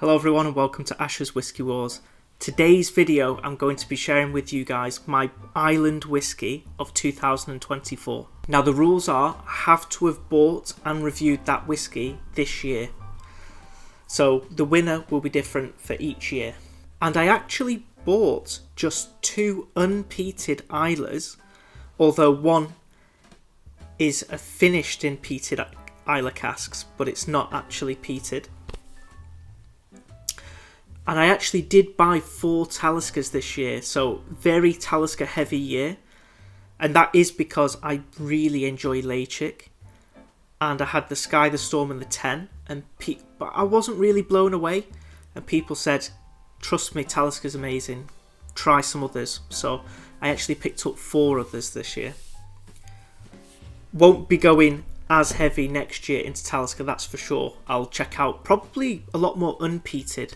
Hello everyone and welcome to Ash's Whiskey Wars. Today's video I'm going to be sharing with you guys my Island Whisky of 2024. Now the rules are I have to have bought and reviewed that whisky this year. So the winner will be different for each year. And I actually bought just 2 unpeated Islers, although one is a finished in peated Isla casks, but it's not actually peated. And I actually did buy 4 Taliskers this year, so very Talisker heavy year. And that is because I really enjoy Leipzig. And I had the Sky, the Storm and the 10. But I wasn't really blown away. And people said, trust me, Talisker's amazing. Try some others. So I actually picked up 4 others this year. Won't be going as heavy next year into Talisker, that's for sure. I'll check out probably a lot more unpeated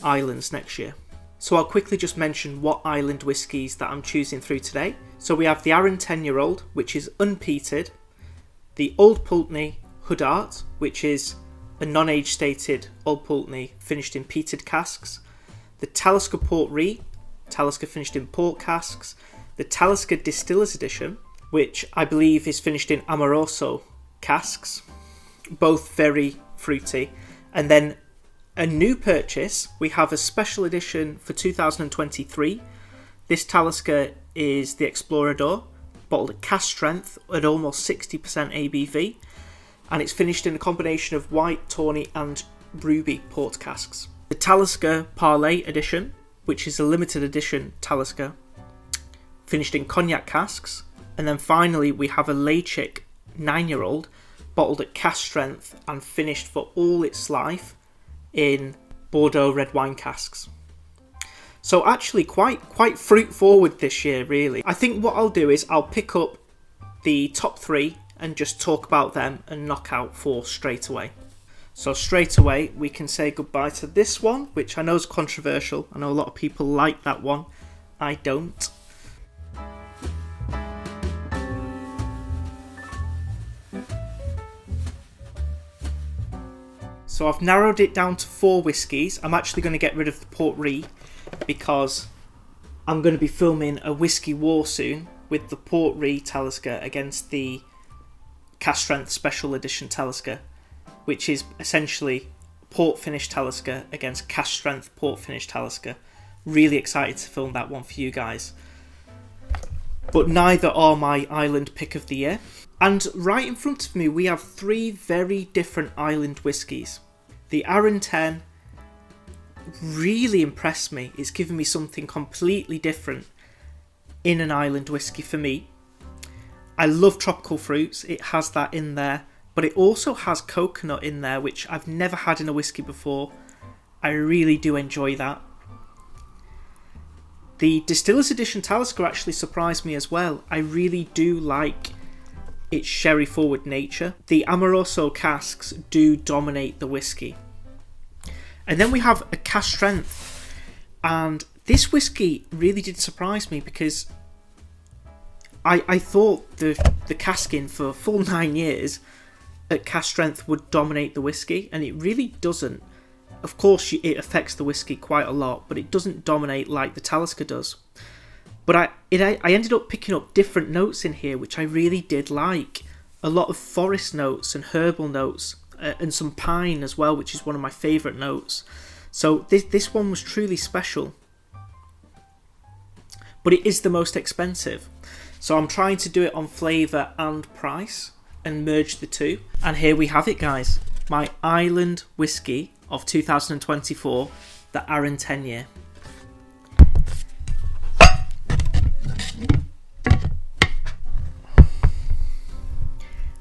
islands next year. So I'll quickly just mention what island whiskies that I'm choosing through today. So we have the Arran 10-year-old, which is unpeated, the Old Pulteney Huddart, which is a non-age stated Old Pulteney finished in peated casks, the Talisker Port Ree, Talisker finished in port casks, the Talisker Distillers Edition, which I believe is finished in Amoroso casks, both very fruity, and then a new purchase, we have a special edition for 2023. This Talisker is the Explorador, bottled at cask strength at almost 60% ABV, and it's finished in a combination of white, tawny and ruby port casks. The Talisker Parlay edition, which is a limited edition Talisker, finished in cognac casks. And then finally we have a Leipzig 9-year-old, bottled at cask strength and finished for all its life in Bordeaux red wine casks. So actually quite fruit forward this year, really. I think what I'll do is I'll pick up the top 3 and just talk about them and knock out 4 straight away. So straight away we can say goodbye to this one, which I know is controversial. I know a lot of people like that one. I don't. So I've narrowed it down to 4 whiskies. I'm actually going to get rid of the Port Ree because I'm going to be filming a whiskey war soon with the Port Ree Talisker against the cask strength special edition Talisker, which is essentially port finish Talisker against cask strength port finish Talisker. Really excited to film that one for you guys. But neither are my island pick of the year. And right in front of me we have 3 very different island whiskies. The Arran 10 really impressed me. It's given me something completely different in an island whiskey for me. I love tropical fruits, it has that in there, but it also has coconut in there, which I've never had in a whiskey before. I really do enjoy that. The Distillers Edition Talisker actually surprised me as well. I really do like its sherry forward nature. The Amoroso casks do dominate the whiskey. And then we have a cask strength, and this whiskey really did surprise me because I thought the casking for a full 9 years at cask strength would dominate the whiskey, and it really doesn't. Of course it affects the whiskey quite a lot, but it doesn't dominate like the Talisker does. But I ended up picking up different notes in here, which I really did like. A lot of forest notes and herbal notes, and some pine as well, which is one of my favourite notes. So this one was truly special. But it is the most expensive. So I'm trying to do it on flavour and price and merge the two. And here we have it, guys. My Island Whisky of 2024, the Arran 10 year.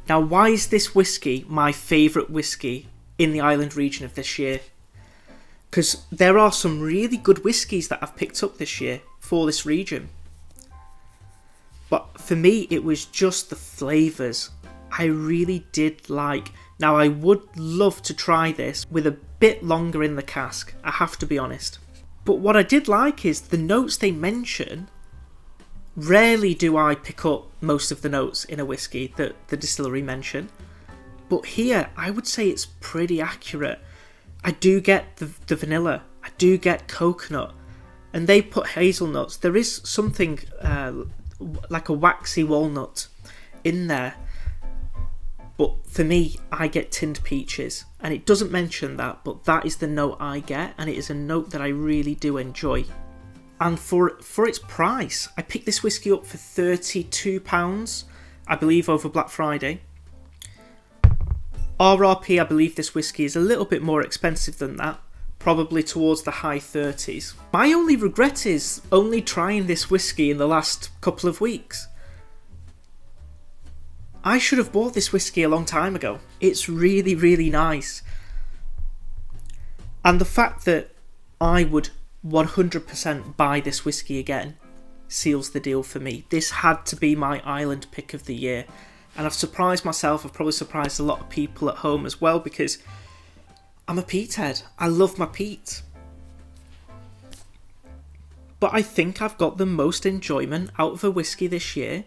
Now, why is this whiskey my favourite whiskey in the island region of this year? Because there are some really good whiskies that I've picked up this year for this region. But for me, it was just the flavours. I really did like. Now, I would love to try this with a bit longer in the cask, I have to be honest. But what I did like is the notes they mention. Rarely do I pick up most of the notes in a whiskey that the distillery mention, but here I would say it's pretty accurate. I do get the vanilla, I do get coconut, and they put hazelnuts. There is something like a waxy walnut in there, but for me, I get tinned peaches, and it doesn't mention that, but that is the note I get, and it is a note that I really do enjoy. And for its price, I picked this whiskey up for £32, I believe, over Black Friday. RRP, I believe this whiskey is a little bit more expensive than that, probably towards the high 30s. My only regret is only trying this whiskey in the last couple of weeks. I should have bought this whiskey a long time ago. It's really, really nice. And the fact that I would 100% buy this whiskey again seals the deal for me. This had to be my island pick of the year. And I've surprised myself, I've probably surprised a lot of people at home as well, because I'm a peat head. I love my peat. But I think I've got the most enjoyment out of a whiskey this year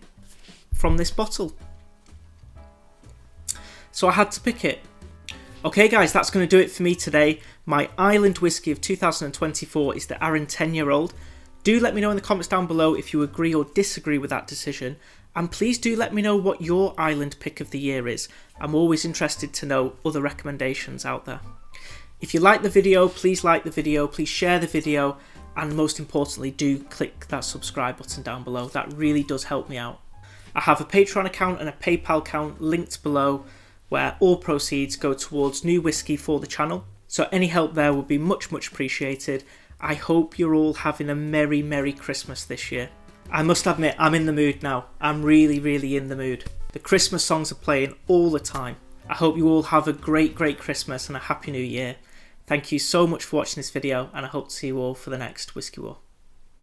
from this bottle. So I had to pick it. Okay guys, that's going to do it for me today. My island whiskey of 2024 is the Arran 10-year-old. Do let me know in the comments down below if you agree or disagree with that decision. And please do let me know what your island pick of the year is. I'm always interested to know other recommendations out there. If you like the video, please like the video, please share the video, and most importantly, do click that subscribe button down below. That really does help me out. I have a Patreon account and a PayPal account linked below, where all proceeds go towards new whiskey for the channel. So any help there would be much, much appreciated. I hope you're all having a merry, merry Christmas this year. I must admit, I'm in the mood now. I'm really, really in the mood. The Christmas songs are playing all the time. I hope you all have a great, great Christmas and a happy new year. Thank you so much for watching this video, and I hope to see you all for the next Whiskey War.